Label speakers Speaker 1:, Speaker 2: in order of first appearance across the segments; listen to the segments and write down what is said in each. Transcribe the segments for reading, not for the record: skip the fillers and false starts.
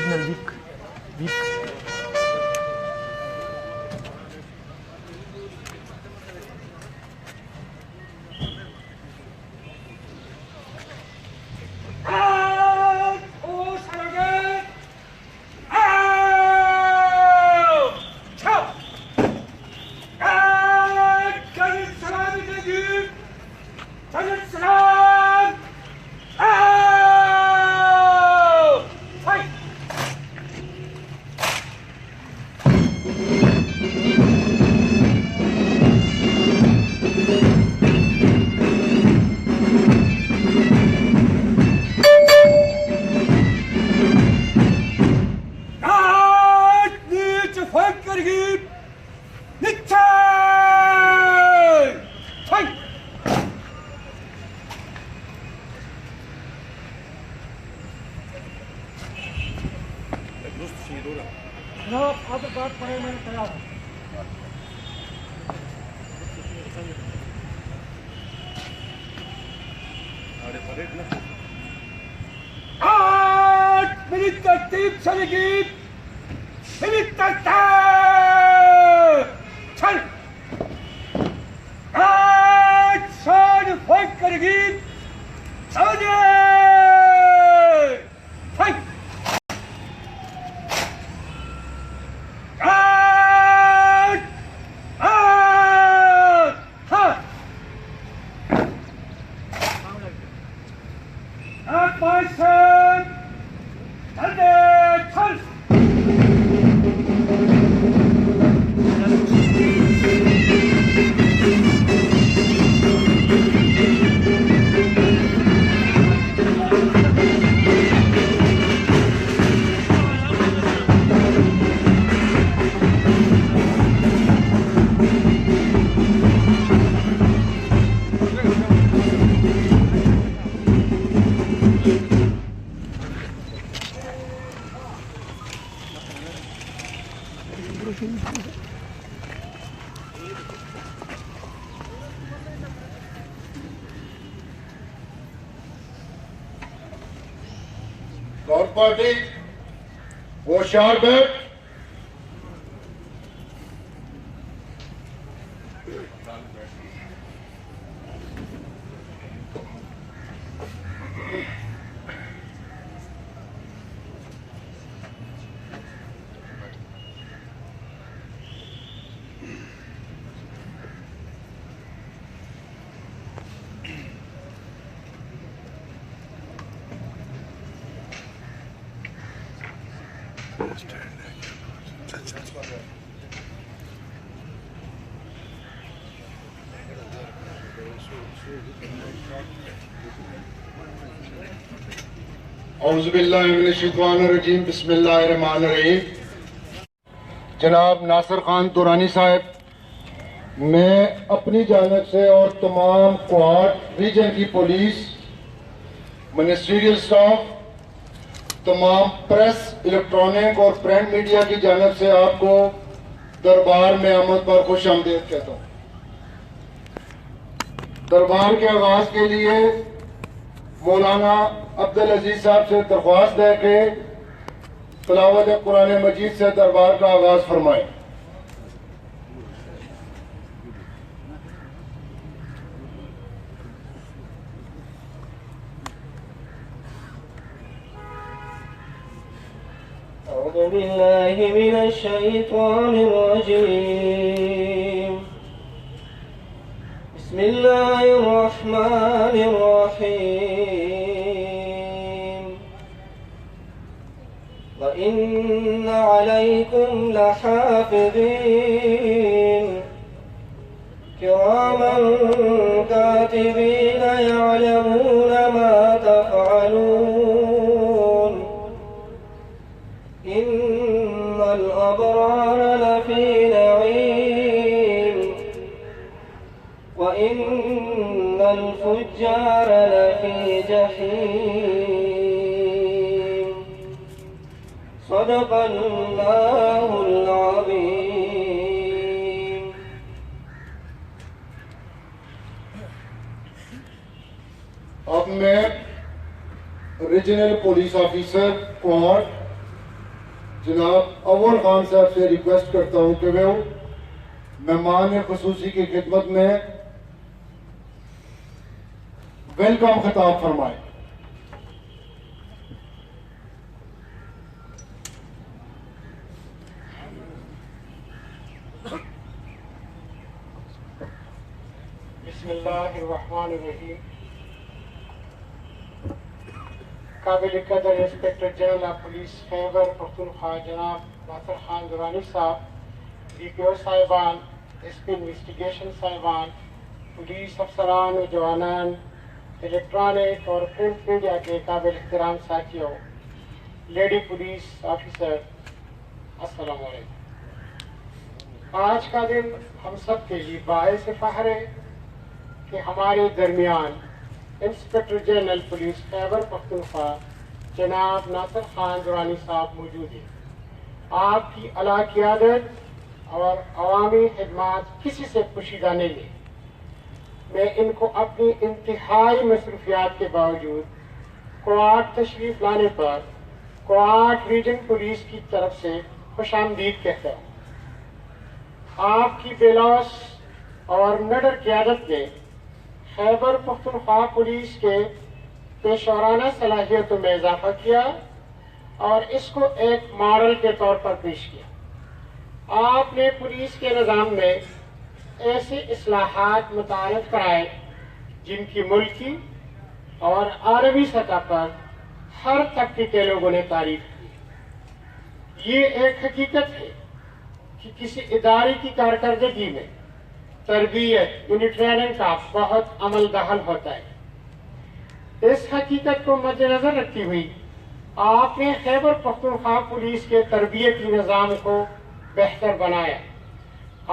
Speaker 1: Signal weak. Weak.
Speaker 2: North Party, Hoshiyar Beg. اعوذ باللہ من الشیطان الرجیم بسم اللہ الرحمن الرحیم. جناب ناصر خان تورانی صاحب، میں اپنی جانب سے اور تمام کوہاٹ ریجن کی پولیس، منسٹریل سٹاف، تمام پریس، الیکٹرانک اور پرنٹ میڈیا کی جانب سے آپ کو دربار میں آمد پر خوش آمدید کہتا ہوں. دربار کے آغاز کے لیے مولانا عبدالعزیز صاحب سے درخواست ہے کہ تلاوت قرآن مجید سے دربار کا آغاز فرمائیں.
Speaker 3: أعوذ بالله من الشيطان الرجيم. بسم الله الرحمن الرحيم. وإن عليكم لحافظين كراما كاتبين يعلمون ما تفعلون. إن الأبرار لفي نعيم وإن الفجار لفي جحيم. صدق الله العظيم.
Speaker 2: اب میں ریجنل پولیس آفیسر کوہاٹ جناب اول خان صاحب سے ریکویسٹ کرتا ہوں کہ وہ مہمان خصوصی کی خدمت میں ویلکم خطاب فرمائے.
Speaker 1: بسم اللہ الرحمن الرحیم. قابل قدر inspector general of police Khyber Pakhtunkhwa جناب ناصر خان درانی صاحب، ڈی پی او صاحبان، ایس پی انویسٹیگیشن صاحبان، پولیس افسران و جوانان، الیکٹرانک اور پرنٹ میڈیا کے قابل احترام ساتھیوں، لیڈی پولیس آفیسر، السلام علیکم. آج کا دن ہم سب کے لیے باعث فخر ہے کہ ہمارے درمیان inspector general police Khyber Pakhtunkhwa جناب ناصر خان درانی صاحب موجود ہیں. آپ کی اعلیٰ قیادت اور عوامی خدمات کسی سے پوشیدہ نہیں ہے. میں ان کو اپنی انتہائی مصروفیات کے باوجود کوآٹ تشریف لانے پر کوآٹ ریجن پولیس کی طرف سے خوش آمدید کہتا ہوں. آپ کی بے لوث اور نڈر قیادت نے خیبر پختونخوا پولیس کے پیشورانہ صلاحیتوں میں اضافہ کیا اور اس کو ایک ماڈل کے طور پر پیش کیا. آپ نے پولیس کے نظام میں ایسے اصلاحات متعارف کرائے جن کی ملکی اور عالمی سطح پر ہر طبقے کے لوگوں نے تعریف کی. یہ ایک حقیقت ہے کہ کسی ادارے کی کارکردگی میں تربیت یعنی ٹریننگ کا بہت عمل دخل ہوتا ہے. اس حقیقت کو مد نظر رکھتی ہوئی آپ نے خیبر پختونخوا پولیس کے تربیتی نظام کو بہتر بنایا.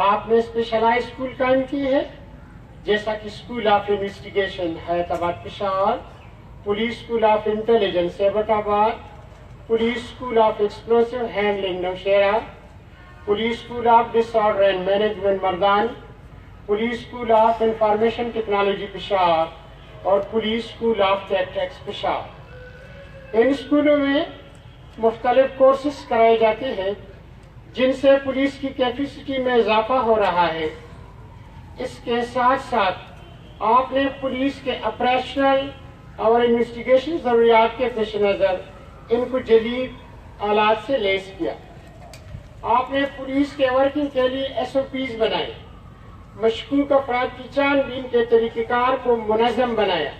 Speaker 1: آپ نے اسپیشلائز اسکول قائم کی ہے جیسا کہ school of investigation Hayatabad Peshawar, police school of intelligence Abbottabad, police school of explosive handling Nowshera, police school of disorder and management Mardan, police school of information technology Peshawar اور police school of tactics Peshawar. ان اسکولوں میں مختلف کورسز کرائے جاتے ہیں جن سے پولیس کی کیپیسٹی میں اضافہ ہو رہا ہے. اس کے ساتھ ساتھ آپ نے پولیس کے آپریشنل اور انویسٹیگیشن ضروریات کے پیش نظر ان کو جدید آلات سے لیس کیا. آپ نے پولیس کے ورکنگ کے لیے ایس او پیز بنائے، مشکوک افراد کی چھان بین کے طریقہ کار کو منظم بنایا.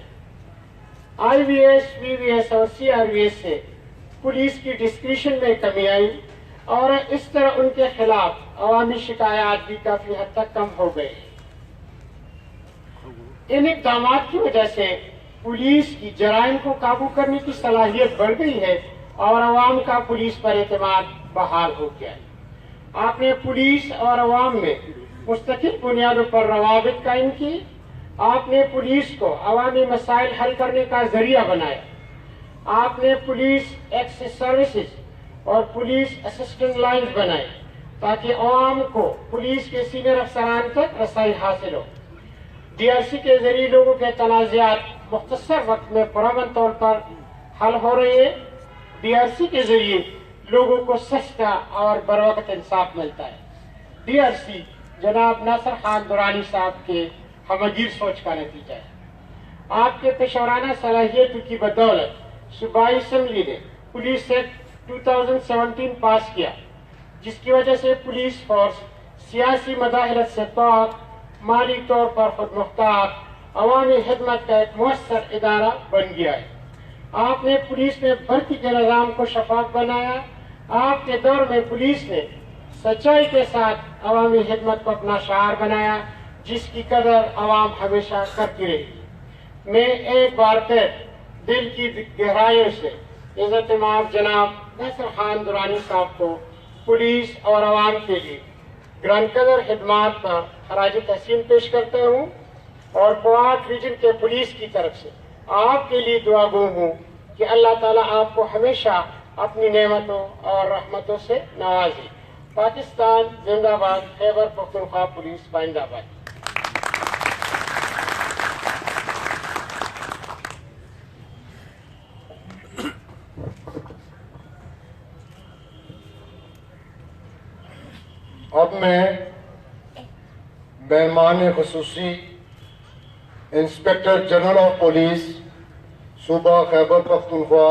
Speaker 1: آئی وی ایس، وی وی ایس اور سی آر وی ایس سے پولیس کی ڈسکریشن میں کمی آئی اور اس طرح ان کے خلاف عوامی شکایات بھی کافی حد تک کم ہو گئے. ان اقدامات کی وجہ سے پولیس کی جرائم کو قابو کرنے کی صلاحیت بڑھ گئی ہے اور عوام کا پولیس پر اعتماد بحال ہو گیا ہے. آپ نے پولیس اور عوام میں مستقل بنیادوں پر روابط قائم کی. آپ نے پولیس کو عوامی مسائل حل کرنے کا ذریعہ بنایا. آپ نے پولیس ایکسس سروسز اور پولیس اسسٹنٹ لائنز بنائے تاکہ عوام کو پولیس کے سینئر افسران تک رسائی حاصل ہو. ڈی آر سی کے ذریعے لوگوں کے تنازعات مختصر وقت میں پرامن طور پر حل ہو رہے ہیں. ڈی آر سی کے ذریعے لوگوں کو سستا اور بروقت انصاف ملتا ہے. ڈی آر سی جناب ناصر خان درانی صاحب کے ہمگیر سوچ کا نتیجہ ہے. آپ کے پیشورانہ صلاحیتوں کی بدولت صوبائی اسمبلی نے پولیس ایکٹ 2017 پاس کیا جس کی وجہ سے پولیس فورس سیاسی مداخلت سے پاک، مالی طور پر خود مختار، عوامی خدمت کا ایک مؤثر ادارہ بن گیا ہے. آپ نے پولیس میں بھرتی کے نظام کو شفاف بنایا. آپ کے دور میں پولیس نے سچائی کے ساتھ عوامی خدمت کو اپنا شعار بنایا جس کی قدر عوام ہمیشہ کرتی رہی. میں ایک بار پھر دل کی گہرائیوں سے عزت مآب جناب ناصر خان درانی صاحب کو پولیس اور عوام کے لیے گران قدر خدمات پر خراج تحسین پیش کرتا ہوں اور کوآٹ ریجن کے پولیس کی طرف سے آپ کے لیے دعا گو ہوں کہ اللہ تعالیٰ آپ کو ہمیشہ اپنی نعمتوں اور رحمتوں سے نوازے. پاکستان زندہ باد. خیبر پختونخوا پولیس بائندہ باد.
Speaker 2: اب میں مہمان خصوصی انسپکٹر جنرل آف پولیس صوبہ خیبر پختونخوا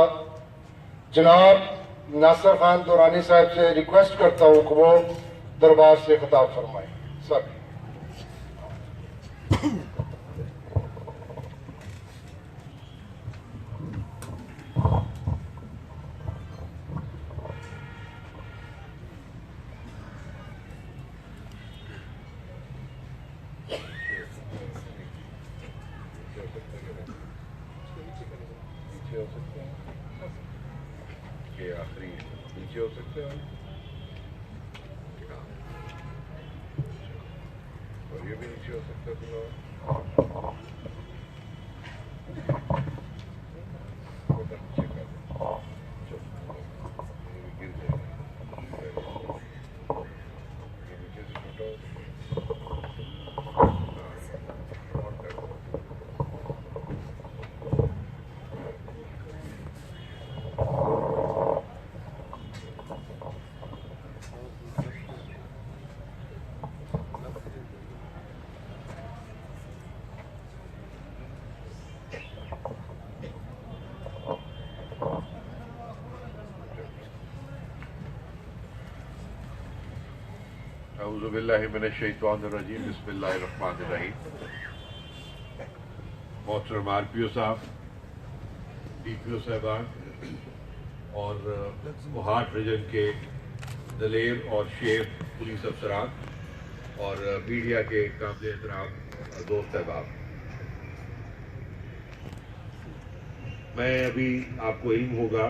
Speaker 2: جناب ناصر خان دورانی صاحب سے ریکویسٹ کرتا ہوں کہ وہ دربار سے خطاب فرمائیں. سر.
Speaker 4: آخری نیچے ہو سکتے ہیں اور یہ بھی نیچے ہو سکتا ہے. اعوذ باللہ من الشیطان الرجیم. بسم اللہ الرحمن الرحیم. محترم آر پی او صاحب، ڈی پی او صاحبان اور کوہاٹ ریجن کے دلیر اور شیر پولیس افسران اور میڈیا کے قابل احترام دوست احباب، میں ابھی آپ کو علم ہوگا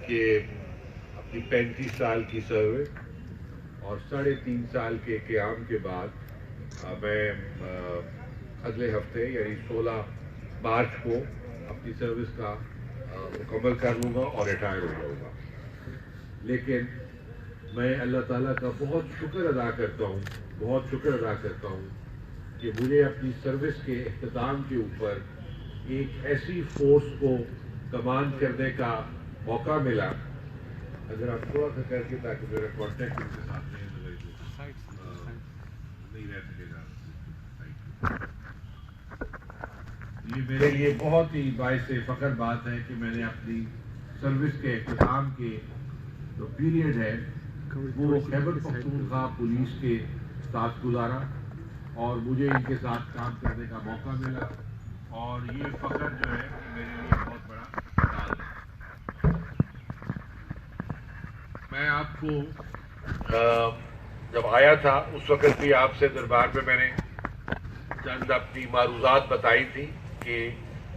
Speaker 4: کہ اپنی 35 سال کی سروس اور 3.5 سال کے قیام کے بعد میں اگلے ہفتے یعنی 16 مارچ کو اپنی سروس کا مکمل کر لوں گا اور ریٹائر ہو جاؤں گا. لیکن میں اللہ تعالیٰ کا بہت شکر ادا کرتا ہوں کہ مجھے اپنی سروس کے اختتام کے اوپر ایک ایسی فورس کو کمان کرنے کا موقع ملا. اگر آپ تھوڑا سا کر کے تاکہ میرا کانٹیکٹ ان کے ساتھ نہیں رہ سکے گا. یہ میرے لیے بہت ہی باعث فخر بات ہے کہ میں نے اپنی سروس کے اختتام کے جو پیریڈ ہے وہ خیبر پختونخوا پولیس کے ساتھ گزارا اور مجھے ان کے ساتھ کام کرنے کا موقع ملا، اور یہ فخر جو ہے میرے لیے بہت بڑا اعزاز ہے. میں آپ کو جب آیا تھا اس وقت بھی آپ سے دربار میں نے چند اپنی معروضات بتائی تھی کہ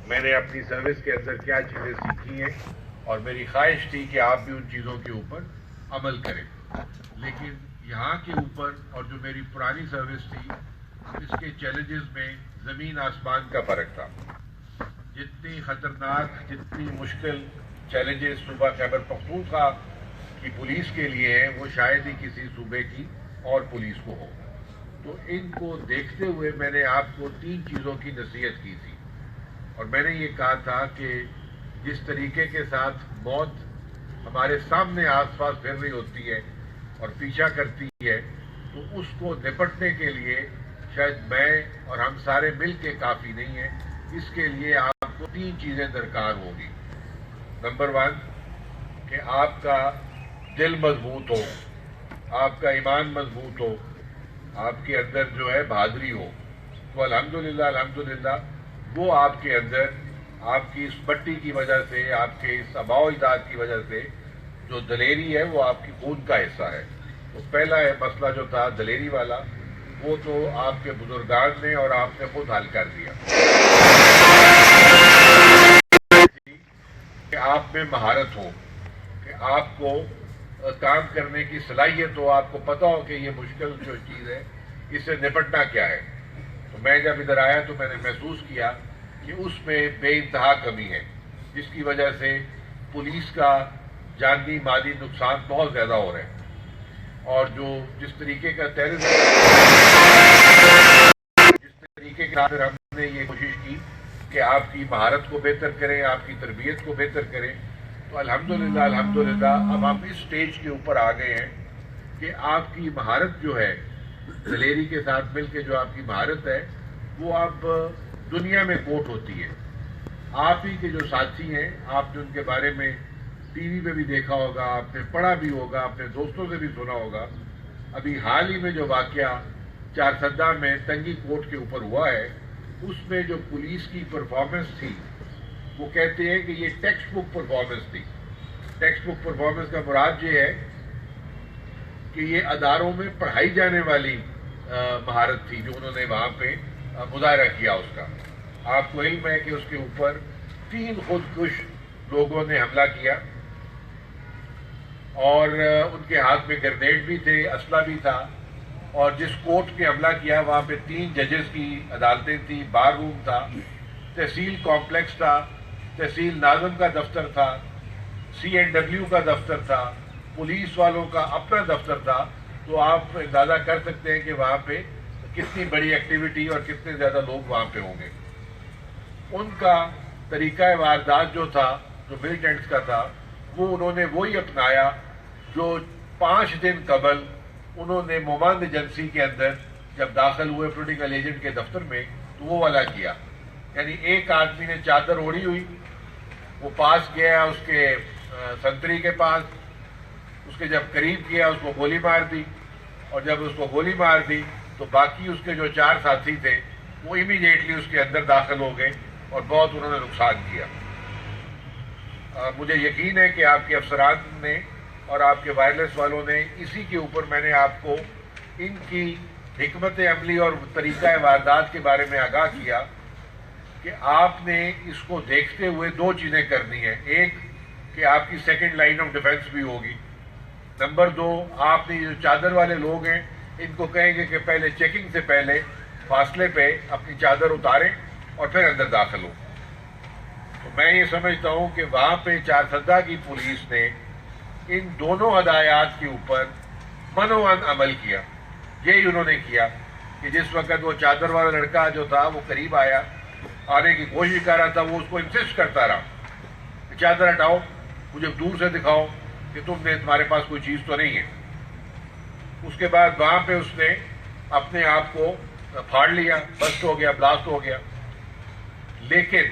Speaker 4: میں نے اپنی سروس کے اندر کیا چیزیں سیکھی ہیں، اور میری خواہش تھی کہ آپ بھی ان چیزوں کے اوپر عمل کریں. لیکن یہاں کے اوپر اور جو میری پرانی سروس تھی اس کے چیلنجز میں زمین آسمان کا فرق تھا. جتنی خطرناک، جتنی مشکل چیلنجز صوبہ خیبر پختونخوا کی پولیس کے لیے ہیں وہ شاید ہی کسی صوبے کی اور پولیس کو ہو. تو ان کو دیکھتے ہوئے میں نے آپ کو 3 چیزوں کی نصیحت کی تھی، اور میں نے یہ کہا تھا کہ جس طریقے کے ساتھ موت ہمارے سامنے آس پاس پھر رہی ہوتی ہے اور پیچھا کرتی ہے، تو اس کو نپٹنے کے لیے شاید میں اور ہم سارے مل کے کافی نہیں ہیں. اس کے لیے آپ کو 3 چیزیں درکار ہوں گی. نمبر 1 کہ آپ کا دل مضبوط ہو، آپ کا ایمان مضبوط ہو، آپ کے اندر جو ہے بہادری ہو. تو الحمدللہ وہ آپ کے اندر، آپ کی اس مٹی کی وجہ سے، آپ کے اس آباء و اجداد کی وجہ سے جو دلیری ہے وہ آپ کی خون کا حصہ ہے. تو پہلا مسئلہ جو تھا دلیری والا وہ تو آپ کے بزرگان نے اور آپ نے خود حل کر دیا کہ آپ میں مہارت ہو، کہ آپ کو کام کرنے کی صلاحیت ہو، آپ کو پتا ہو کہ یہ مشکل جو چیز ہے اس سے نپٹنا کیا ہے. تو میں جب ادھر آیا تو میں نے محسوس کیا کہ اس میں بے انتہا کمی ہے، جس کی وجہ سے پولیس کا جانی مالی نقصان بہت زیادہ ہو رہے ہیں. اور جس طریقے کا ہم نے یہ کوشش کی کہ آپ کی مہارت کو بہتر کریں، آپ کی تربیت کو بہتر کریں. تو الحمدللہ اب ہم اس سٹیج کے اوپر آ گئے ہیں کہ آپ کی مہارت جو ہے، دلیری کے ساتھ مل کے جو آپ کی مہارت ہے، وہ اب دنیا میں کوٹ ہوتی ہے. آپ ہی کے جو ساتھی ہیں، آپ نے ان کے بارے میں ٹی وی پہ بھی دیکھا ہوگا، آپ نے پڑھا بھی ہوگا، اپنے دوستوں سے بھی سنا ہوگا. ابھی حال ہی میں جو واقعہ چارسدہ میں تنگی کوٹ کے اوپر ہوا ہے، اس میں جو پولیس کی پرفارمنس تھی، وہ کہتے ہیں کہ یہ ٹیکسٹ بک پرفارمنس تھی. ٹیکسٹ بک پرفارمنس کا مراد یہ ہے کہ یہ اداروں میں پڑھائی جانے والی مہارت تھی جو انہوں نے وہاں پہ مظاہرہ کیا اس کا. آپ کو علم ہے کہ اس کے اوپر 3 خودکش لوگوں نے حملہ کیا اور ان کے ہاتھ میں گرنیڈ بھی تھے، اسلحہ بھی تھا. اور جس کورٹ نے حملہ کیا وہاں پہ 3 ججز کی عدالتیں تھیں، بار روم تھا، تحصیل کمپلیکس تھا، تحصیل ناظم کا دفتر تھا، CNW کا دفتر تھا، پولیس والوں کا اپنا دفتر تھا. تو آپ اندازہ کر سکتے ہیں کہ وہاں پہ کتنی بڑی ایکٹیویٹی اور کتنے زیادہ لوگ وہاں پہ ہوں گے. ان کا طریقہ واردات جو تھا، جو ملیٹنٹس کا تھا، وہ انہوں نے وہی اپنایا جو 5 دن قبل انہوں نے مومند ایجنسی کے اندر جب داخل ہوئے پولیٹیکل ایجنٹ کے دفتر میں تو وہ والا کیا. یعنی ایک آدمی نے چادر اوڑھی ہوئی، وہ پاس گیا اس کے سنتری کے پاس، اس کے جب قریب کیا اس کو گولی مار دی، اور جب اس کو گولی مار دی تو باقی اس کے جو 4 ساتھی تھے وہ امیڈیٹلی اس کے اندر داخل ہو گئے اور بہت انہوں نے نقصان کیا. مجھے یقین ہے کہ آپ کے افسران نے اور آپ کے وائرلیس والوں نے اسی کے اوپر میں نے آپ کو ان کی حکمت عملی اور طریقہ واردات کے بارے میں آگاہ کیا کہ آپ نے اس کو دیکھتے ہوئے 2 چیزیں کرنی ہیں. ایک کہ آپ کی سیکنڈ لائن آف ڈیفنس بھی ہوگی. نمبر 2، آپ نے جو چادر والے لوگ ہیں ان کو کہیں گے کہ پہلے چیکنگ سے پہلے فاصلے پہ اپنی چادر اتاریں اور پھر اندر داخل ہو. تو میں یہ سمجھتا ہوں کہ وہاں پہ چارسدہ کی پولیس نے ان دونوں ہدایات کے اوپر منوان عمل کیا. یہی انہوں نے کیا کہ جس وقت وہ چادر والا لڑکا جو تھا وہ قریب آیا، آنے کی کوشش کر رہا تھا، وہ اس کو انسسٹ کرتا رہا کہ چادر ہٹاؤ، مجھے دور سے دکھاؤ کہ تمہارے پاس کوئی چیز تو نہیں ہے. اس کے بعد وہاں پہ اس نے اپنے آپ کو پھاڑ لیا، بسٹ ہو گیا، بلاسٹ ہو گیا. لیکن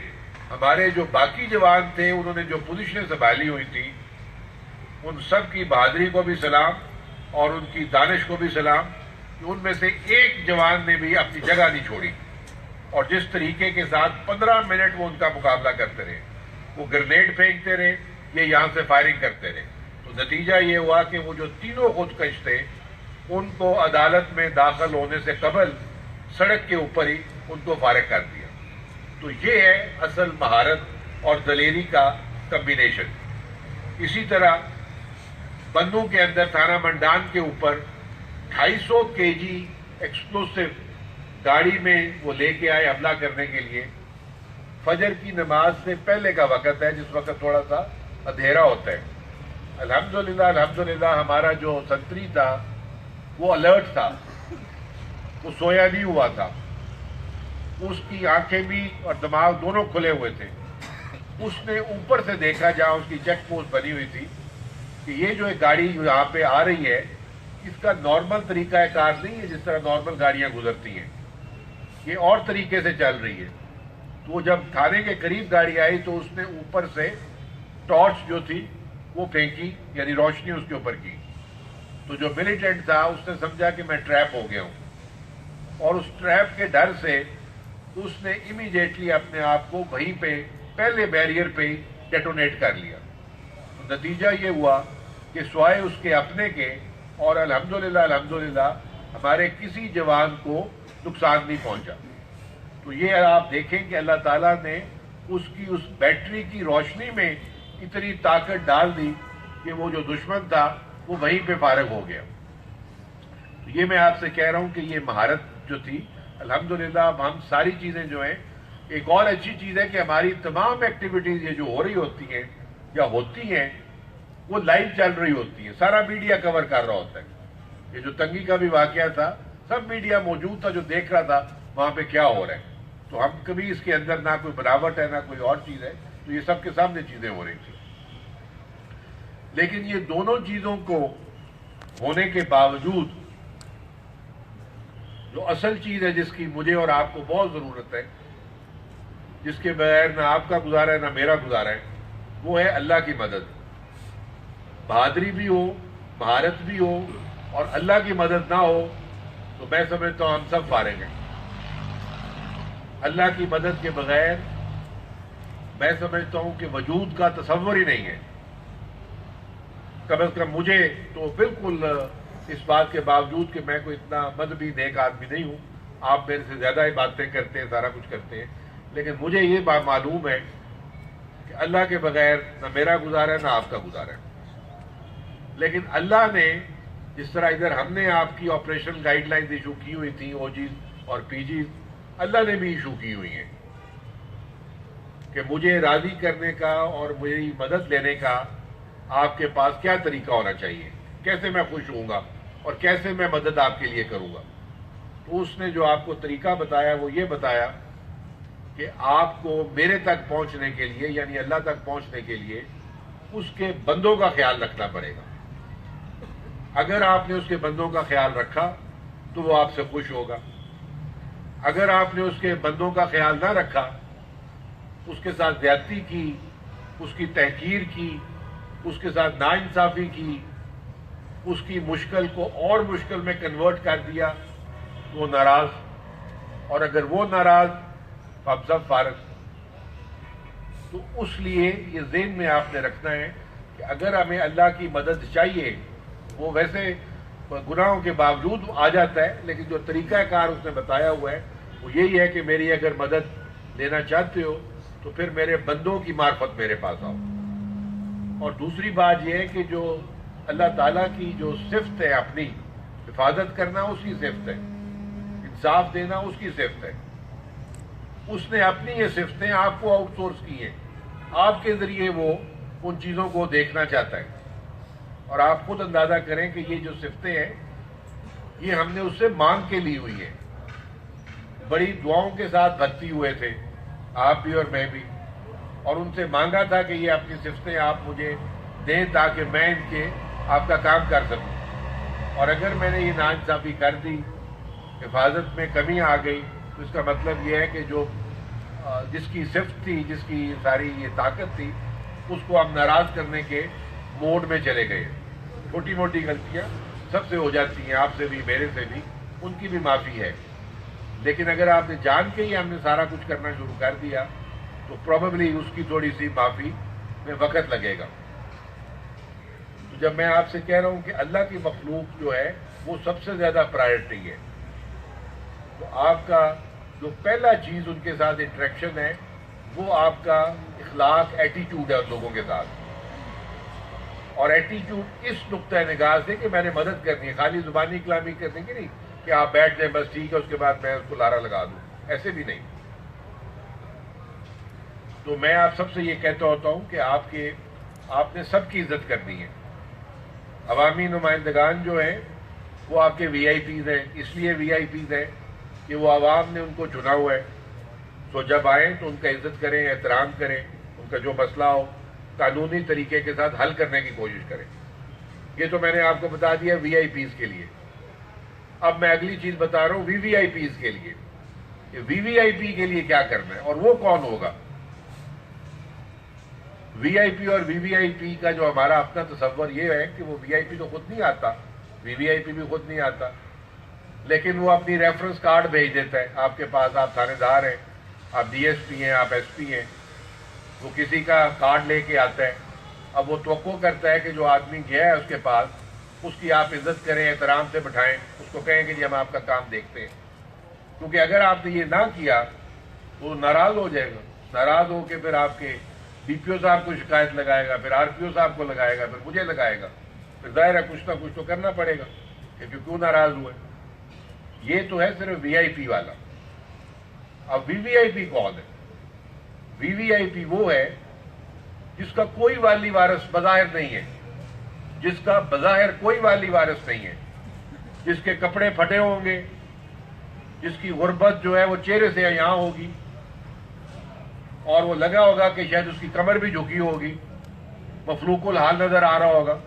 Speaker 4: ہمارے جو باقی جوان تھے انہوں نے جو پوزیشنیں سنبھالی ہوئی تھی، ان سب کی بہادری کو بھی سلام اور ان کی دانش کو بھی سلام کہ ان میں سے ایک جوان نے بھی اپنی جگہ نہیں چھوڑی. اور جس طریقے کے ساتھ 15 منٹ وہ ان کا مقابلہ کرتے رہے، وہ گرنیڈ پھینکتے رہے، یہ یہاں سے فائرنگ کرتے رہے. تو نتیجہ یہ ہوا کہ وہ جو تینوں خودکش تھے ان کو عدالت میں داخل ہونے سے قبل سڑک کے اوپر ہی ان کو فارغ کر دیا. تو یہ ہے اصل مہارت اور دلیری کا کمبینیشن. اسی طرح بنوں کے اندر تھانہ منڈان کے اوپر 250 kg ایکسپلوسو گاڑی میں وہ لے کے آئے حملہ کرنے کے لیے. فجر کی نماز سے پہلے کا وقت ہے جس وقت تھوڑا سا اندھیرا ہوتا ہے. الحمدللہ ہمارا جو سنتری تھا وہ الرٹ تھا، وہ سویا نہیں ہوا تھا، اس کی آنکھیں بھی اور دماغ دونوں کھلے ہوئے تھے. اس نے اوپر سے دیکھا جہاں اس کی چیک پوسٹ بنی ہوئی تھی کہ یہ جو ایک گاڑی یہاں پہ آ رہی ہے اس کا نارمل طریقہ کار نہیں ہے جس طرح نارمل گاڑیاں گزرتی ہیں، یہ اور طریقے سے چل رہی ہے. تو وہ جب تھانے کے قریب گاڑی آئی تو اس نے اوپر سے ٹارچ جو تھی وہ پھینکی، یعنی روشنی اس کے اوپر کی. تو جو ملیٹنٹ تھا اس نے سمجھا کہ میں ٹریپ ہو گیا ہوں، اور اس ٹریپ کے ڈر سے اس نے امیڈیٹلی اپنے آپ کو وہیں پہ پہلے بیریئر پہ ہی ڈیٹونیٹ کر لیا. تو نتیجہ یہ ہوا کہ سوائے اس کے اپنے کے اور الحمدللہ ہمارے کسی جوان کو نقصان نہیں پہنچا. تو یہ آپ دیکھیں کہ اللہ تعالیٰ نے اس کی اس بیٹری کی روشنی میں اتنی طاقت ڈال دی کہ وہ جو دشمن تھا وہ وہیں پہ فارغ ہو گیا. تو یہ میں آپ سے کہہ رہا ہوں کہ یہ مہارت جو تھی الحمدللہ اب ہم ساری چیزیں جو ہیں. ایک اور اچھی چیز ہے کہ ہماری تمام ایکٹیویٹیز یہ جو ہو رہی ہوتی ہیں یا ہوتی ہیں وہ لائیو چل رہی ہوتی ہیں، سارا میڈیا کور کر رہا ہوتا ہے. یہ جو تنگی کا بھی واقعہ تھا سب میڈیا موجود تھا جو دیکھ رہا تھا وہاں پہ کیا ہو رہا ہے. تو ہم کبھی اس کے اندر نہ کوئی بناوٹ ہے نہ کوئی اور چیز ہے، تو یہ سب کے سامنے چیزیں ہو رہی تھیں. لیکن یہ دونوں چیزوں کو ہونے کے باوجود جو اصل چیز ہے جس کی مجھے اور آپ کو بہت ضرورت ہے، جس کے بغیر نہ آپ کا گزارا ہے نہ میرا گزارا ہے، وہ ہے اللہ کی مدد۔ بہادری بھی ہو، مہارت بھی ہو، اور اللہ کی مدد نہ ہو تو میں سمجھتا ہوں ہم سب فارغ ہیں۔ اللہ کی مدد کے بغیر میں سمجھتا ہوں کہ وجود کا تصور ہی نہیں ہے۔ کم از کم مجھے تو بالکل اس بات کے باوجود کہ میں کوئی اتنا مذہبی نیک آدمی نہیں ہوں، آپ میرے سے زیادہ عبادتیں کرتے ہیں، سارا کچھ کرتے ہیں، لیکن مجھے یہ بات معلوم ہے کہ اللہ کے بغیر نہ میرا گزارا ہے نہ آپ کا گزارا ہے۔ لیکن اللہ نے جس طرح ادھر ہم نے آپ کی آپریشن گائیڈ لائنز ایشو کی ہوئی تھی، او جیز اور پی جیز، اللہ نے بھی ایشو کی ہوئی ہیں کہ مجھے راضی کرنے کا اور میری مدد لینے کا آپ کے پاس کیا طریقہ ہونا چاہیے، کیسے میں خوش ہوں گا اور کیسے میں مدد آپ کے لیے کروں گا۔ تو اس نے جو آپ کو طریقہ بتایا وہ یہ بتایا کہ آپ کو میرے تک پہنچنے کے لیے، یعنی اللہ تک پہنچنے کے لیے، اس کے بندوں کا خیال رکھنا پڑے گا۔ اگر آپ نے اس کے بندوں کا خیال رکھا تو وہ آپ سے خوش ہوگا۔ اگر آپ نے اس کے بندوں کا خیال نہ رکھا، اس کے ساتھ زیادتی کی، اس کی تحقیر کی، اس کے ساتھ ناانصافی کی، اس کی مشکل کو اور مشکل میں کنورٹ کر دیا تو وہ ناراض، اور اگر وہ ناراض تو آپ سب فارغ۔ تو اس لیے یہ ذہن میں آپ نے رکھنا ہے کہ اگر ہمیں اللہ کی مدد چاہیے، وہ ویسے گناہوں کے باوجود آ جاتا ہے، لیکن جو طریقہ کار اس نے بتایا ہوا ہے وہ یہی ہے کہ میری اگر مدد لینا چاہتے ہو تو پھر میرے بندوں کی معرفت میرے پاس آؤ۔ اور دوسری بات یہ ہے کہ جو اللہ تعالیٰ کی جو صفت ہے، اپنی حفاظت کرنا اس کی صفت ہے، انصاف دینا اس کی صفت ہے۔ اس نے اپنی یہ صفتیں آپ کو آؤٹ سورس کی ہیں، آپ کے ذریعے وہ ان چیزوں کو دیکھنا چاہتا ہے، اور آپ خود اندازہ کریں کہ یہ جو صفتیں ہیں یہ ہم نے اس سے مانگ کے لی ہوئی ہیں، بڑی دعاؤں کے ساتھ بھرتی ہوئے تھے آپ بھی اور میں بھی، اور ان سے مانگا تھا کہ یہ اپنی صفتیں آپ مجھے دیں تاکہ میں ان کے آپ کا کام کر سکوں، اور اگر میں نے یہ ناانصافی کر دی، حفاظت میں کمی آ گئی، تو اس کا مطلب یہ ہے کہ جو جس کی صفت تھی، جس کی ساری یہ طاقت تھی، اس کو ہم ناراض کرنے کے موڈ میں چلے گئے۔ چھوٹی موٹی غلطیاں سب سے ہو جاتی ہیں، آپ سے بھی میرے سے بھی، ان کی بھی معافی ہے، لیکن اگر آپ نے جان کے ہی ہم نے سارا کچھ کرنا شروع کر دیا تو پروبیبلی اس کی تھوڑی سی معافی میں وقت لگے گا۔ تو جب میں آپ سے کہہ رہا ہوں کہ اللہ کی مخلوق جو ہے وہ سب سے زیادہ پرائرٹی ہے، تو آپ کا جو پہلا چیز ان کے ساتھ انٹریکشن ہے وہ آپ کا اخلاق، ایٹیٹیوڈ ہے ان لوگوں کے ساتھ، اور ایٹیٹیوڈ اس نقطۂ نگاہ سے کہ میں نے مدد کرنی ہے، خالی زبانی کلامی کرنے کی نہیں کہ آپ بیٹھ جائیں بس ٹھیک ہے اس کے بعد میں اس کو لارا لگا دوں، ایسے بھی نہیں۔ تو میں آپ سب سے یہ کہتا ہوتا ہوں کہ آپ نے سب کی عزت کرنی ہے۔ عوامی نمائندگان جو ہیں وہ آپ کے وی آئی پیز ہیں، اس لیے وی آئی پیز ہیں کہ وہ عوام نے ان کو چنا ہوا ہے، تو جب آئیں تو ان کا عزت کریں، احترام کریں، ان کا جو مسئلہ ہو قانونی طریقے کے ساتھ حل کرنے کی کوشش کریں۔ یہ تو میں نے آپ کو بتا دیا وی آئی پیز کے لیے۔ اب میں اگلی چیز بتا رہا ہوں وی وی آئی پیز کے لیے، کہ وی وی آئی پی کے لیے کیا کرنا ہے اور وہ کون ہوگا۔ وی آئی پی اور وی وی آئی پی کا جو ہمارا اپنا تصور یہ ہے کہ وہ وی آئی پی تو خود نہیں آتا، وی وی آئی پی بھی خود نہیں آتا، لیکن وہ اپنی ریفرنس کارڈ بھیج دیتا ہے آپ کے پاس، آپ تھانے دار ہیں، آپ ڈی ایس پی ہیں، آپ ایس پی ہیں، وہ کسی کا کارڈ لے کے آتا ہے۔ اب وہ توقع کرتا ہے کہ جو آدمی گیا ہے اس کے پاس، اس کی آپ عزت کریں، احترام سے بٹھائیں، اس کو کہیں کہ جی ہم آپ کا کام دیکھتے ہیں، کیونکہ اگر آپ نے یہ نہ کیا تو وہ ناراض ہو جائے گا، ناراض ہو کے پھر آپ کے ڈی پی او صاحب کو شکایت لگائے گا، پھر آر پی او صاحب کو لگائے گا، پھر مجھے لگائے گا، پھر ظاہر ہے کچھ نہ کچھ تو کرنا پڑے گا کہ کیوں ناراض ہوئے۔ یہ تو ہے صرف وی آئی پی والا۔ اب وی وی آئی پی کون ہے؟ وی وی آئی پی وہ ہے جس کا کوئی والی وارث بظاہر نہیں ہے، جس کا بظاہر کوئی والی وارث نہیں ہے، جس کے کپڑے پھٹے ہوں گے، جس کی غربت جو ہے وہ چہرے سے یہاں ہوگی، اور وہ لگا ہوگا کہ شاید اس کی کمر بھی جھکی ہوگی، مفلوق الحال نظر آ رہا ہوگا۔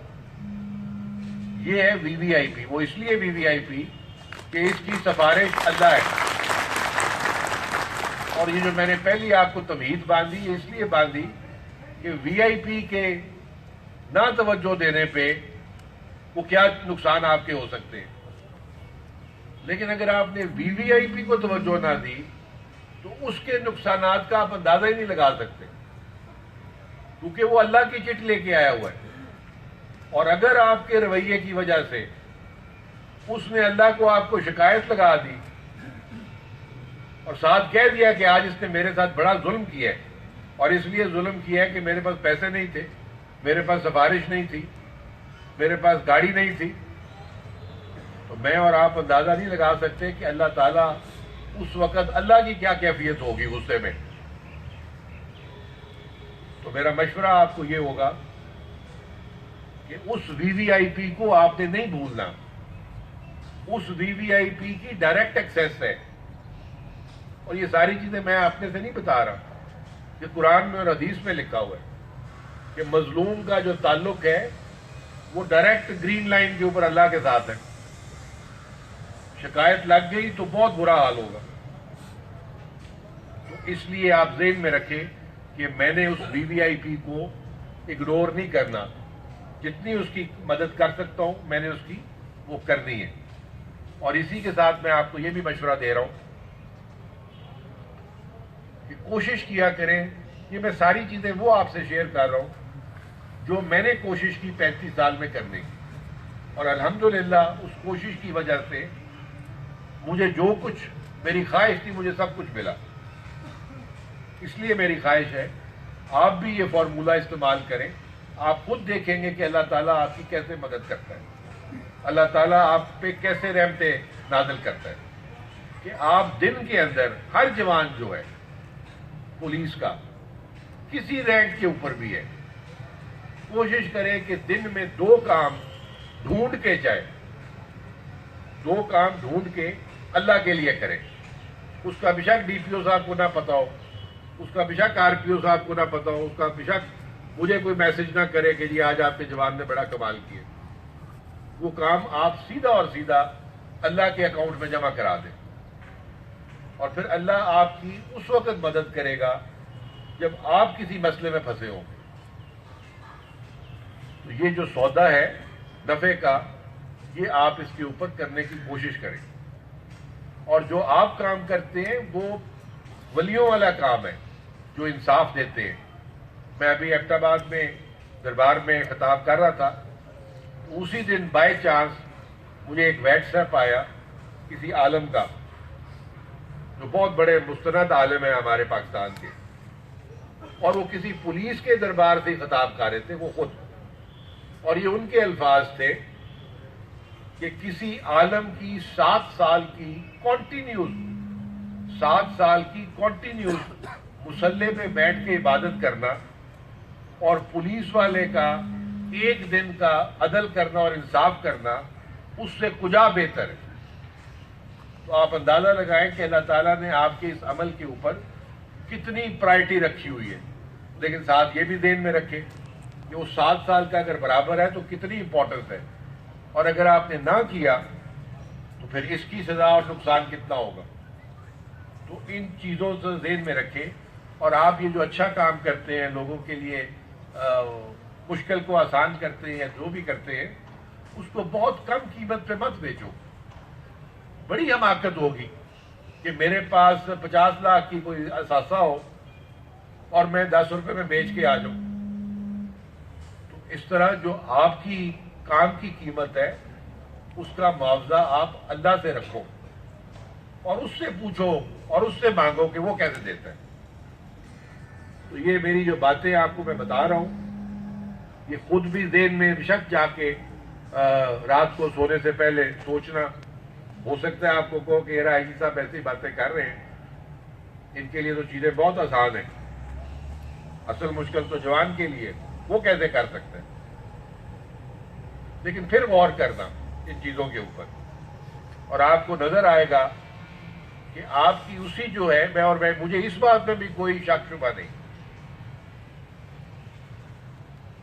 Speaker 4: یہ ہے VVIP. وہ اس لیے VVIP کہ اس کی سفارش اللہ ہے. اور یہ جو میں نے پہلی آپ کو تمہید باندھی یہ اس لیے باندھی کہ VIP کے نہ توجہ دینے پہ وہ کیا نقصان آپ کے ہو سکتے ہیں. لیکن اگر آپ نے VVIP کو توجہ نہ دی تو اس کے نقصانات کا آپ اندازہ ہی نہیں لگا سکتے، کیونکہ وہ اللہ کی چٹ لے کے آیا ہوا ہے. اور اگر آپ کے رویے کی وجہ سے اس نے اللہ کو آپ کو شکایت لگا دی اور ساتھ کہہ دیا کہ آج اس نے میرے ساتھ بڑا ظلم کیا ہے، اور اس لیے ظلم کیا ہے کہ میرے پاس پیسے نہیں تھے، میرے پاس سفارش نہیں تھی، میرے پاس گاڑی نہیں تھی، تو میں اور آپ اندازہ نہیں لگا سکتے کہ اللہ تعالیٰ اس وقت اللہ کی کیا کیفیت ہوگی غصے میں. تو میرا مشورہ آپ کو یہ ہوگا کہ اس VVIP کو آپ نے نہیں بھولنا. اس VVIP کی ڈائریکٹ ایکسیس ہے. اور یہ ساری چیزیں میں اپنے سے نہیں بتا رہا، کہ قرآن میں اور حدیث میں لکھا ہوا ہے کہ مظلوم کا جو تعلق ہے وہ ڈائریکٹ گرین لائن کے اوپر اللہ کے ساتھ ہے. شکایت لگ گئی تو بہت برا حال ہوگا. تو اس لیے آپ ذہن میں رکھیں کہ میں نے اس VVIP کو اگنور نہیں کرنا. جتنی اس کی مدد کر سکتا ہوں میں نے اس کی وہ کرنی ہے. اور اسی کے ساتھ میں آپ کو یہ بھی مشورہ دے رہا ہوں کہ کوشش کیا کریں. یہ میں ساری چیزیں وہ آپ سے شیئر کر رہا ہوں جو میں نے کوشش کی 35 سال میں کرنے کی، اور الحمدللہ اس کوشش کی وجہ سے مجھے جو کچھ میری خواہش تھی مجھے سب کچھ ملا. اس لیے میری خواہش ہے آپ بھی یہ فارمولہ استعمال کریں. آپ خود دیکھیں گے کہ اللہ تعالیٰ آپ کی کیسے مدد کرتا ہے، اللہ تعالیٰ آپ پہ کیسے رحمتیں نازل کرتا ہے. کہ آپ دن کے اندر ہر جوان جو ہے پولیس کا کسی رینک کے اوپر بھی ہے، کوشش کریں کہ دن میں 2 کام ڈھونڈ کے جائے، 2 کام ڈھونڈ کے اللہ کے لیے کریں. اس کا بے شک DPO صاحب کو نہ پتا ہو، اس کا بے شک RPO صاحب کو نہ پتا ہو، اس کا بے شک مجھے کوئی میسج نہ کرے کہ جی آج آپ کے جوان نے بڑا کمال کیا. وہ کام آپ سیدھا اور سیدھا اللہ کے اکاؤنٹ میں جمع کرا دیں، اور پھر اللہ آپ کی اس وقت مدد کرے گا جب آپ کسی مسئلے میں پھنسے ہوں. تو یہ جو سودا ہے نفع کا، یہ آپ اس کے اوپر کرنے کی کوشش کریں. اور جو آپ کام کرتے ہیں وہ ولیوں والا کام ہے جو انصاف دیتے ہیں. میں ابھی ایبٹ آباد میں دربار میں خطاب کر رہا تھا، اسی دن بائی چانس مجھے ایک واٹس ایپ آیا کسی عالم کا جو بہت بڑے مستند عالم ہیں ہمارے پاکستان کے، اور وہ کسی پولیس کے دربار سے خطاب کر رہے تھے وہ خود. اور یہ ان کے الفاظ تھے کہ کسی عالم کی 7 سال کی کنٹینیوس مسلح پہ بیٹھ کے عبادت کرنا اور پولیس والے کا 1 دن کا عدل کرنا اور انصاف کرنا اس سے کجا بہتر ہے. تو آپ اندازہ لگائیں کہ اللہ تعالیٰ نے آپ کے اس عمل کے اوپر کتنی پرائرٹی رکھی ہوئی ہے. لیکن ساتھ یہ بھی ذہن میں رکھیں کہ وہ 7 سال کا اگر برابر ہے تو کتنی امپورٹنس ہے، اور اگر آپ نے نہ کیا تو پھر اس کی سزا اور نقصان کتنا ہوگا. تو ان چیزوں سے ذہن میں رکھیں. اور آپ یہ جو اچھا کام کرتے ہیں، لوگوں کے لیے مشکل کو آسان کرتے ہیں یا جو بھی کرتے ہیں، اس کو بہت کم قیمت پہ مت بیچو. بڑی حماقت ہوگی کہ میرے پاس 50 لاکھ کی کوئی اثاثہ ہو اور میں 10 روپے میں بیچ کے آ جاؤں. تو اس طرح جو آپ کی کام کی قیمت ہے اس کا معاوضہ آپ اللہ سے رکھو اور اس سے پوچھو اور اس سے مانگو کہ وہ کیسے دیتا ہے. تو یہ میری جو باتیں آپ کو میں بتا رہا ہوں، یہ خود بھی ذہن میں بشک جا کے رات کو سونے سے پہلے سوچنا. ہو سکتا ہے آپ کو کہو کہ یہ راہی صاحب ایسی باتیں کر رہے ہیں، ان کے لیے تو چیزیں بہت آسان ہیں، اصل مشکل تو جوان کے لیے، وہ کیسے کر سکتے ہیں. لیکن پھر غور کرنا ان چیزوں کے اوپر، اور آپ کو نظر آئے گا کہ آپ کی اسی جو ہے میں مجھے اس بات میں بھی کوئی شک شبہ نہیں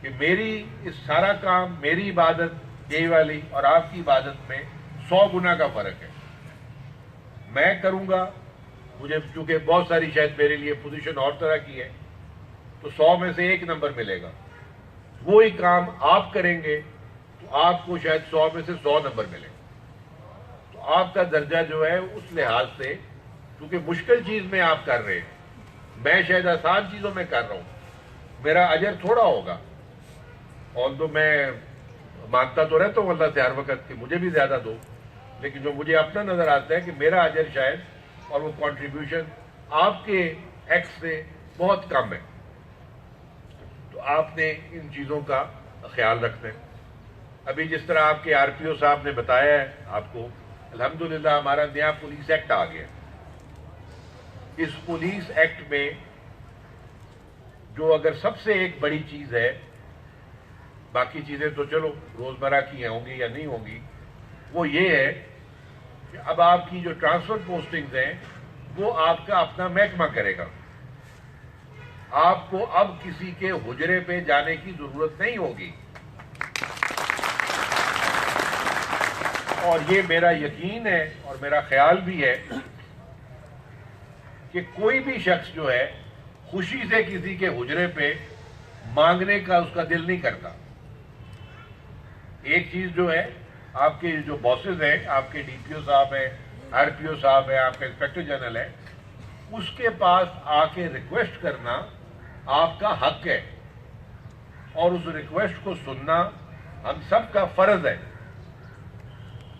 Speaker 4: کہ میری اس سارا کام، میری عبادت یہی والی اور آپ کی عبادت میں 100 گنا کا فرق ہے. میں کروں گا، مجھے چونکہ بہت ساری شاید میرے لیے پوزیشن اور طرح کی ہے، تو 100 میں سے 1 نمبر ملے گا. وہی کام آپ کریں گے تو آپ کو شاید 100 میں سے 100 نمبر ملے. تو آپ کا درجہ جو ہے اس لحاظ سے، کیونکہ مشکل چیز میں آپ کر رہے ہیں، میں شاید آسان چیزوں میں کر رہا ہوں، میرا اجر تھوڑا ہوگا. اور تو میں مانگتا تو رہتا ہوں اللہ سے ہر وقت کہ مجھے بھی زیادہ دو، لیکن جو مجھے اپنا نظر آتا ہے کہ میرا اجر شاید اور وہ کنٹریبیوشن آپ کے ایکس سے بہت کم ہے. تو آپ نے ان چیزوں کا خیال رکھنا ہے. ابھی جس طرح آپ کے آر پی او صاحب نے بتایا ہے آپ کو، الحمدللہ ہمارا نیا پولیس ایکٹ آ گیا. اس پولیس ایکٹ میں جو اگر سب سے ایک بڑی چیز ہے، باقی چیزیں تو چلو روزمرہ کی ہوں گی یا نہیں ہوں گی، وہ یہ ہے کہ اب آپ کی جو ٹرانسفر پوسٹنگز ہیں وہ آپ کا اپنا محکمہ کرے گا. آپ کو اب کسی کے حجرے پہ جانے کی ضرورت نہیں ہوگی. اور یہ میرا یقین ہے اور میرا خیال بھی ہے کہ کوئی بھی شخص جو ہے خوشی سے کسی کے حجرے پہ مانگنے کا اس کا دل نہیں کرتا. ایک چیز جو ہے، آپ کے جو باسز ہیں، آپ کے ڈی پی او صاحب ہیں، آر پی او صاحب ہیں، آپ کا انسپیکٹر جنرل ہے، اس کے پاس آ کے ریکویسٹ کرنا آپ کا حق ہے، اور اس ریکویسٹ کو سننا ہم سب کا فرض ہے.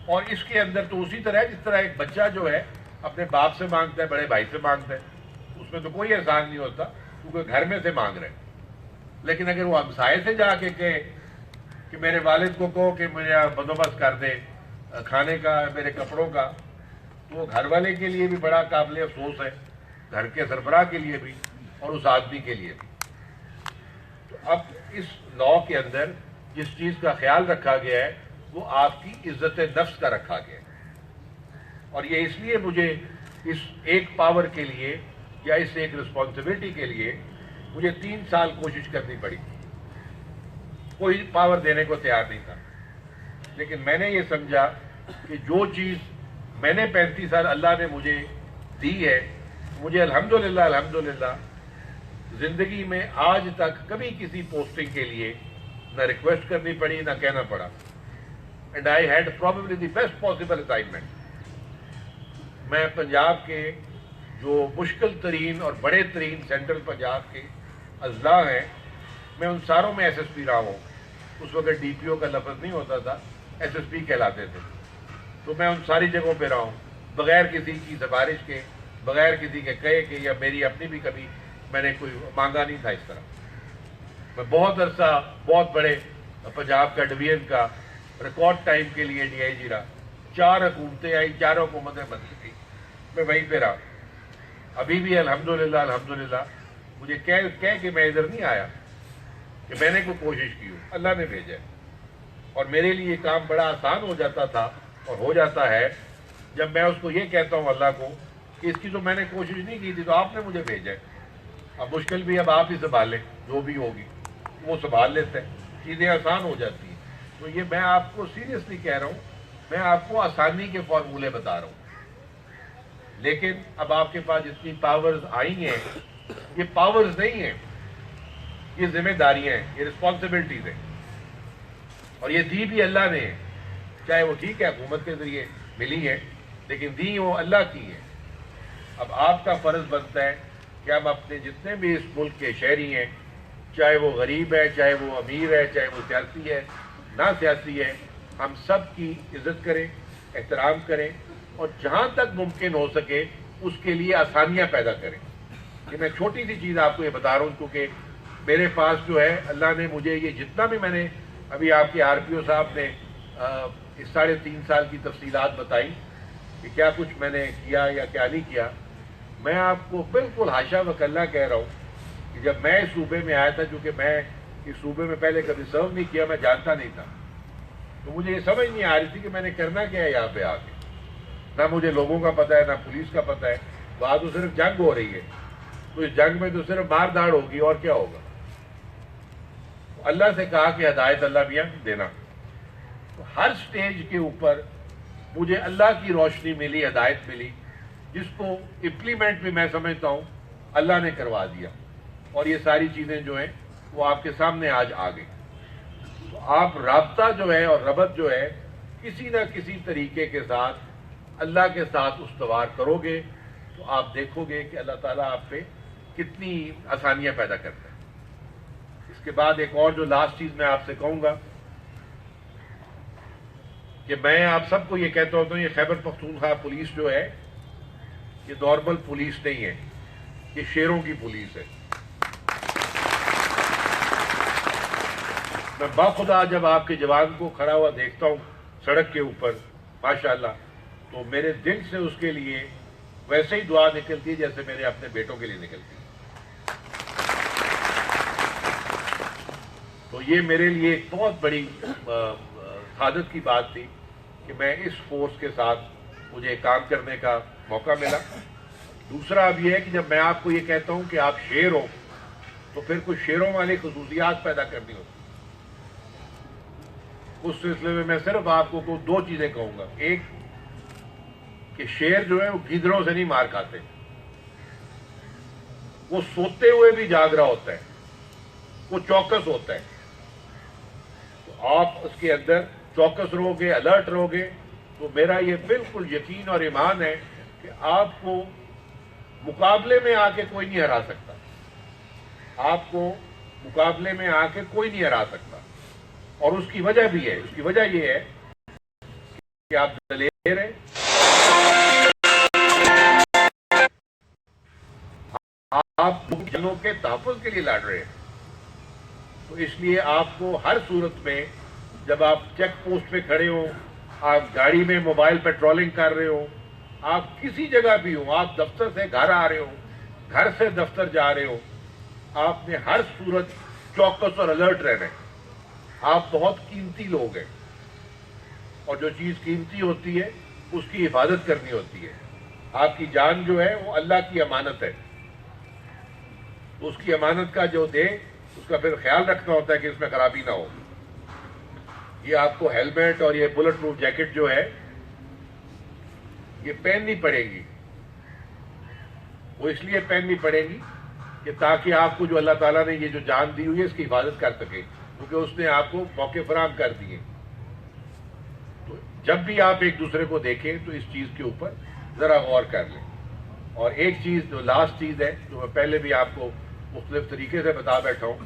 Speaker 4: اور اس کے اندر تو اسی طرح ہے جس طرح ایک بچہ جو ہے اپنے باپ سے مانگتا ہے، بڑے بھائی سے مانگتا ہے، اس میں تو کوئی احسان نہیں ہوتا کیونکہ گھر میں سے مانگ رہے. لیکن اگر وہ ہمسائے سے جا کے کہے کہ میرے والد کو کہو کہ مجھے بندوبست کر دے کھانے کا، میرے کپڑوں کا، تو وہ گھر والے کے لیے بھی بڑا قابل افسوس ہے، گھر کے سربراہ کے لیے بھی اور اس آدمی کے لیے بھی. تو اب اس لاء کے اندر جس چیز کا خیال رکھا گیا ہے وہ آپ کی عزت نفس کا رکھا گیا ہے. اور یہ اس لیے مجھے اس ایک پاور کے لیے یا اس ایک رسپانسبلٹی کے لیے مجھے 3 سال کوشش کرنی پڑی. کوئی پاور دینے کو تیار نہیں تھا، لیکن میں نے یہ سمجھا کہ جو چیز میں نے 35 سال اللہ نے مجھے دی ہے، مجھے الحمدللہ زندگی میں آج تک کبھی کسی پوسٹنگ کے لیے نہ ریکویسٹ کرنی پڑی نہ کہنا پڑا. And I had probably the best possible assignment. میں پنجاب کے جو مشکل ترین اور بڑے ترین سینٹرل پنجاب کے اضلاع ہیں، میں ان ساروں میں ایس ایس پی رہا ہوں. اس وقت ڈی پی او کا لفظ نہیں ہوتا تھا، ایس ایس پی کہلاتے تھے. تو میں ان ساری جگہوں پہ رہا ہوں بغیر کسی کی سفارش کے، بغیر کسی کے کہے کہ، یا میری اپنی بھی کبھی میں نے کوئی مانگا نہیں تھا اس طرح. میں بہت عرصہ بہت بڑے پنجاب کا ڈویژن کا ریکارڈ ٹائم کے لیے ڈی آئی جی رہا. 4 حکومتیں آئی، 4 حکومتیں بدل گئی، میں وہیں پہ رہا. ابھی بھی الحمدللہ مجھے کہہ کہ میں ادھر نہیں آیا کہ میں نے کوئی کوشش کی ہو، اللہ نے بھیجا. اور میرے لیے یہ کام بڑا آسان ہو جاتا تھا اور ہو جاتا ہے جب میں اس کو یہ کہتا ہوں اللہ کو کہ اس کی تو میں نے کوشش نہیں کی تھی، تو آپ نے مجھے بھیجا ہے. اب مشکل بھی اب آپ ہی سنبھالیں، جو بھی ہوگی وہ سنبھال لیتے ہیں، چیزیں آسان ہو جاتی ہیں. تو یہ میں آپ کو سیریسلی کہہ رہا ہوں، میں آپ کو آسانی کے فارمولے بتا رہا ہوں. لیکن اب آپ کے پاس جتنی پاورز آئی ہیں، یہ پاورز نہیں ہیں، یہ ذمہ داریاں ہیں، یہ رسپانسبلٹیز ہیں. اور یہ دی بھی اللہ نے ہے، چاہے وہ ٹھیک ہے حکومت کے ذریعے ملی ہے، لیکن دی وہ اللہ کی ہے. اب آپ کا فرض بنتا ہے کہ ہم اپنے جتنے بھی اس ملک کے شہری ہیں، چاہے وہ غریب ہے، چاہے وہ امیر ہے، چاہے وہ سیاسی ہے، نہ سیاسی ہے، ہم سب کی عزت کریں، احترام کریں، اور جہاں تک ممکن ہو سکے اس کے لیے آسانیاں پیدا کریں. کہ میں چھوٹی سی چیز آپ کو یہ بتا رہا ہوں، کیونکہ میرے پاس جو ہے اللہ نے مجھے یہ جتنا بھی میں نے ابھی آپ کے آر پی او صاحب نے اس 3.5 سال کی تفصیلات بتائی کہ کیا کچھ میں نے کیا یا کیا نہیں کیا، میں آپ کو بالکل حاشا وکلا کہہ رہا ہوں کہ جب میں اس صوبے میں آیا تھا، چونکہ میں اس صوبے میں پہلے کبھی سرو نہیں کیا، میں جانتا نہیں تھا، تو مجھے یہ سمجھ نہیں آ رہی تھی کہ میں نے کرنا کیا ہے یہاں پہ آ کے. نہ مجھے لوگوں کا پتہ ہے، نہ پولیس کا پتہ ہے. وہاں تو صرف جنگ ہو رہی ہے، تو اس جنگ میں تو صرف مار دھاڑ ہوگی اور کیا ہوگا. اللہ سے کہا کہ ہدایت اللہ میاں دینا. تو ہر سٹیج کے اوپر مجھے اللہ کی روشنی ملی، ہدایت ملی، جس کو امپلیمنٹ بھی میں سمجھتا ہوں اللہ نے کروا دیا، اور یہ ساری چیزیں جو ہیں وہ آپ کے سامنے آج آ گئی۔ تو آپ رابطہ جو ہے اور ربط جو ہے کسی نہ کسی طریقے کے ساتھ اللہ کے ساتھ استوار کرو گے تو آپ دیکھو گے کہ اللہ تعالیٰ آپ پہ کتنی آسانیاں پیدا کرتا ہے۔ اس کے بعد ایک اور جو لاسٹ چیز میں آپ سے کہوں گا کہ میں آپ سب کو یہ کہتا ہوتا ہوں، یہ خیبر پختونخوا پولیس جو ہے یہ نارمل پولیس نہیں ہے، یہ شیروں کی پولیس ہے۔ میں باخدا جب آپ کے جوان کو کھڑا ہوا دیکھتا ہوں سڑک کے اوپر ماشاءاللہ، تو میرے دل سے اس کے لیے ویسے ہی دعا نکلتی ہے جیسے میرے اپنے بیٹوں کے لیے نکلتی ہے۔ تو یہ میرے لیے ایک بہت بڑی سعادت کی بات تھی کہ میں اس فورس کے ساتھ مجھے کام کرنے کا موقع ملا۔ دوسرا اب یہ ہے کہ جب میں آپ کو یہ کہتا ہوں کہ آپ شیر ہو تو پھر کچھ شیروں والی خصوصیات پیدا کرنی ہوتی۔ اس سلسلے میں میں صرف آپ کو دو چیزیں کہوں گا۔ ایک کہ شیر جو ہے وہ گیدڑوں سے نہیں مار کھاتے، وہ سوتے ہوئے بھی جاگ رہا ہوتا ہے، وہ چوکس ہوتا ہے۔ تو آپ اس کے اندر چوکس رہو گے، الرٹ رہو گے، تو میرا یہ بالکل یقین اور ایمان ہے کہ آپ کو مقابلے میں آ کے کوئی نہیں ہرا سکتا، آپ کو مقابلے میں آ کے کوئی نہیں ہرا سکتا۔ اور اس کی وجہ بھی ہے، اس کی وجہ یہ ہے کہ آپ دلیر ہیں، آپ جنوں کے تحفظ کے لیے لڑ رہے ہیں۔ تو اس لیے آپ کو ہر صورت میں جب آپ چیک پوسٹ پہ کھڑے ہوں، آپ گاڑی میں موبائل پیٹرولنگ کر رہے ہو، آپ کسی جگہ بھی ہوں، آپ دفتر سے گھر آ رہے ہو، گھر سے دفتر جا رہے ہو، آپ نے ہر صورت چوکس اور الرٹ رہنا ہے۔ آپ بہت قیمتی لوگ ہیں، اور جو چیز قیمتی ہوتی ہے اس کی حفاظت کرنی ہوتی ہے۔ آپ کی جان جو ہے وہ اللہ کی امانت ہے، اس کی امانت کا جو دے اس کا پھر خیال رکھنا ہوتا ہے کہ اس میں خرابی نہ ہو۔ یہ آپ کو ہیلمٹ اور یہ بلٹ پروف جیکٹ جو ہے یہ پہننی پڑے گی، وہ اس لیے پہننی پڑے گی کہ تاکہ آپ کو جو اللہ تعالیٰ نے یہ جو جان دی ہوئی ہے اس کی حفاظت کر سکے، کیونکہ اس نے آپ کو موقع فراہم کر دیے۔ تو جب بھی آپ ایک دوسرے کو دیکھیں تو اس چیز کے اوپر ذرا غور کر لیں۔ اور ایک چیز جو لاسٹ چیز ہے جو میں پہلے بھی آپ کو مختلف طریقے سے بتا بیٹھا ہوں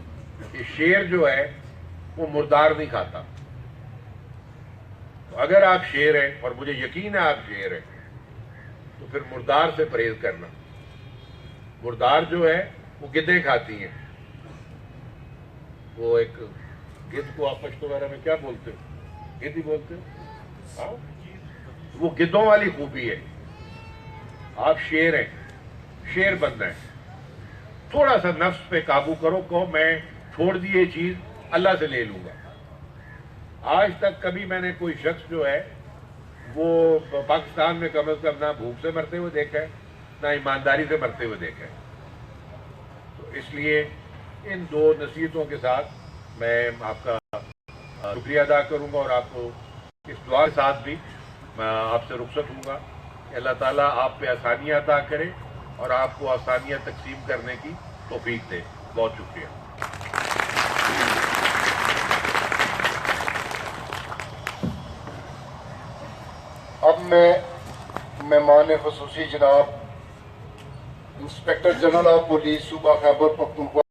Speaker 4: کہ شیر جو ہے وہ مردار نہیں کھاتا۔ تو اگر آپ شیر ہیں، اور مجھے یقین ہے آپ شیر ہیں، تو پھر مردار سے پرہیز کرنا۔ مردار جو ہے وہ گدیں کھاتی ہیں، وہ ایک گد کو آپ پشتو وغیرہ میں کیا بولتے ہو؟ گد ہی بولتے ہو؟ ہاں؟ وہ گدوں والی خوبی ہے۔ آپ شیر ہیں، شیر بننا ہے۔ تھوڑا سا نفس پہ قابو کرو، کہو میں چھوڑ دی یہ چیز اللہ سے لے لوں گا۔ آج تک کبھی میں نے کوئی شخص جو ہے وہ پاکستان میں کم از کم نہ بھوک سے مرتے ہوئے دیکھا ہے، نہ ایمانداری سے مرتے ہوئے دیکھا ہے۔ تو اس لیے ان دو نصیحتوں کے ساتھ میں آپ کا شکریہ ادا کروں گا، اور آپ کو اس دعا کے ساتھ بھی میں آپ سے رخصت ہوں گا کہ اللہ تعالیٰ آپ پہ آسانیاں عطا کرے اور آپ کو آسانیاں تقسیم کرنے کی توفیق دے۔ بہت شکریہ۔
Speaker 2: اب میں مہمان خصوصی جناب انسپکٹر جنرل آف پولیس صوبہ خیبر پختونخوا